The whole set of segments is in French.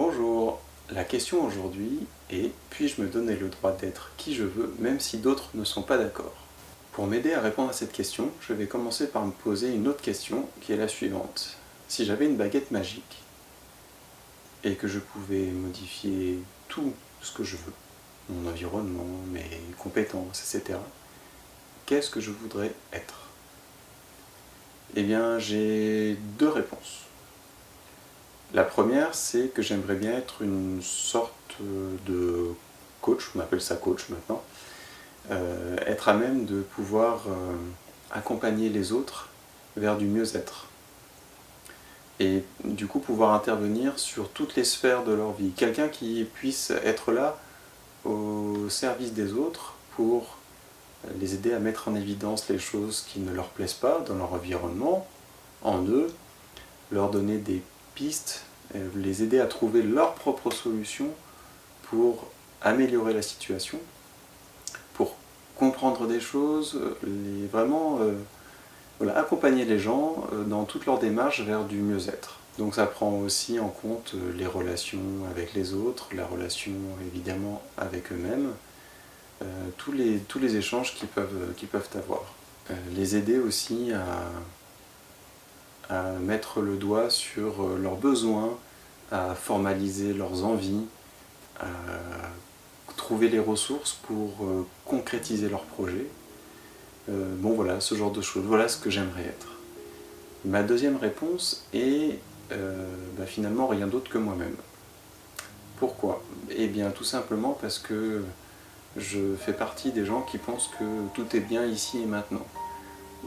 Bonjour, la question aujourd'hui est: puis-je me donner le droit d'être qui je veux, même si d'autres ne sont pas d'accord? Pour m'aider à répondre à cette question, je vais commencer par me poser une autre question qui est la suivante. Si j'avais une baguette magique et que je pouvais modifier tout ce que je veux, mon environnement, mes compétences, etc., qu'est-ce que je voudrais être? Eh bien, j'ai deux réponses. La première, c'est que j'aimerais bien être une sorte de coach, on appelle ça coach maintenant, être à même de pouvoir accompagner les autres vers du mieux-être. Et du coup pouvoir intervenir sur toutes les sphères de leur vie. Quelqu'un qui puisse être là au service des autres pour les aider à mettre en évidence les choses qui ne leur plaisent pas dans leur environnement, en eux, leur donner des pistes, les aider à trouver leurs propres solutions pour améliorer la situation, pour comprendre des choses, vraiment voilà, accompagner les gens dans toute leur démarche vers du mieux-être. Donc ça prend aussi en compte les relations avec les autres, la relation évidemment avec eux-mêmes, tous les échanges qu'ils peuvent avoir. Les aider aussi à mettre le doigt sur leurs besoins, à formaliser leurs envies, à trouver les ressources pour concrétiser leurs projets. Bon voilà, ce genre de choses, voilà ce que j'aimerais être. Ma deuxième réponse est finalement rien d'autre que moi-même. Pourquoi? Eh bien tout simplement parce que je fais partie des gens qui pensent que tout est bien ici et maintenant.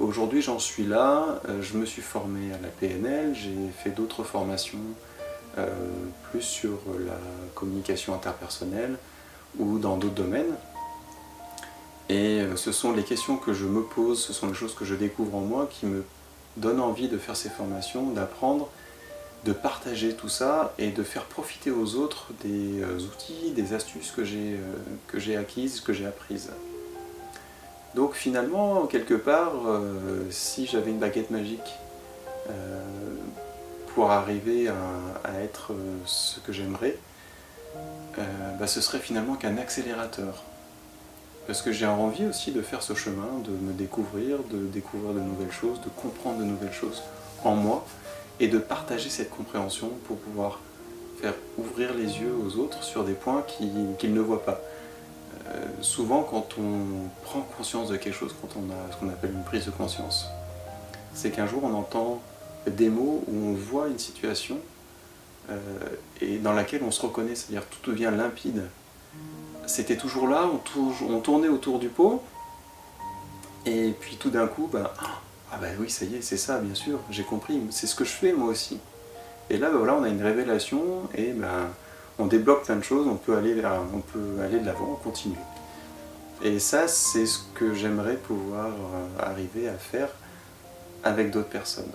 Aujourd'hui j'en suis là, je me suis formé à la PNL, j'ai fait d'autres formations plus sur la communication interpersonnelle ou dans d'autres domaines. Et ce sont les questions que je me pose, ce sont les choses que je découvre en moi qui me donnent envie de faire ces formations, d'apprendre, de partager tout ça et de faire profiter aux autres des outils, des astuces que j'ai acquises, que j'ai apprises. Donc finalement, quelque part, si j'avais une baguette magique pour arriver à être ce que j'aimerais, ce serait finalement qu'un accélérateur. Parce que j'ai envie aussi de faire ce chemin, de me découvrir de nouvelles choses, de comprendre de nouvelles choses en moi, et de partager cette compréhension pour pouvoir faire ouvrir les yeux aux autres sur des points qu'ils ne voient pas. Souvent quand on prend conscience de quelque chose, quand on a ce qu'on appelle une prise de conscience, c'est qu'un jour on entend des mots où on voit une situation et dans laquelle on se reconnaît, c'est-à-dire tout devient limpide. C'était toujours là, on tournait autour du pot, et puis tout d'un coup, oui, ça y est, c'est ça, bien sûr, j'ai compris, c'est ce que je fais moi aussi. Et là, voilà, on a une révélation, et on débloque plein de choses, on peut aller de l'avant, on continue. Et ça, c'est ce que j'aimerais pouvoir arriver à faire avec d'autres personnes.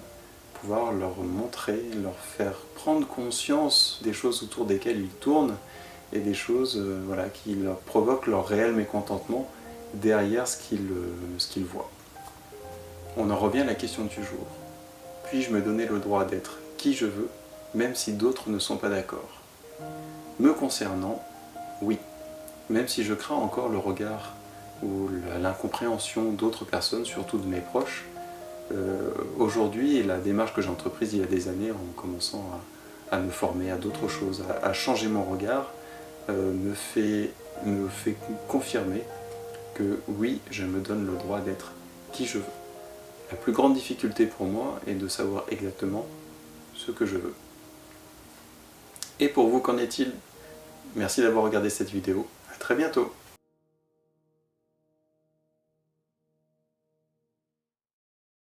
Pouvoir leur montrer, leur faire prendre conscience des choses autour desquelles ils tournent, et des choses qui leur provoquent leur réel mécontentement derrière ce qu'ils voient. On en revient à la question du jour. Puis-je me donner le droit d'être qui je veux, même si d'autres ne sont pas d'accord? Me concernant, oui. Même si je crains encore le regard ou l'incompréhension d'autres personnes, surtout de mes proches, aujourd'hui, la démarche que j'ai entreprise il y a des années en commençant à me former à d'autres choses, à changer mon regard, me fait confirmer que oui, je me donne le droit d'être qui je veux. La plus grande difficulté pour moi est de savoir exactement ce que je veux. Et pour vous, qu'en est-il? Merci d'avoir regardé cette vidéo. À très bientôt.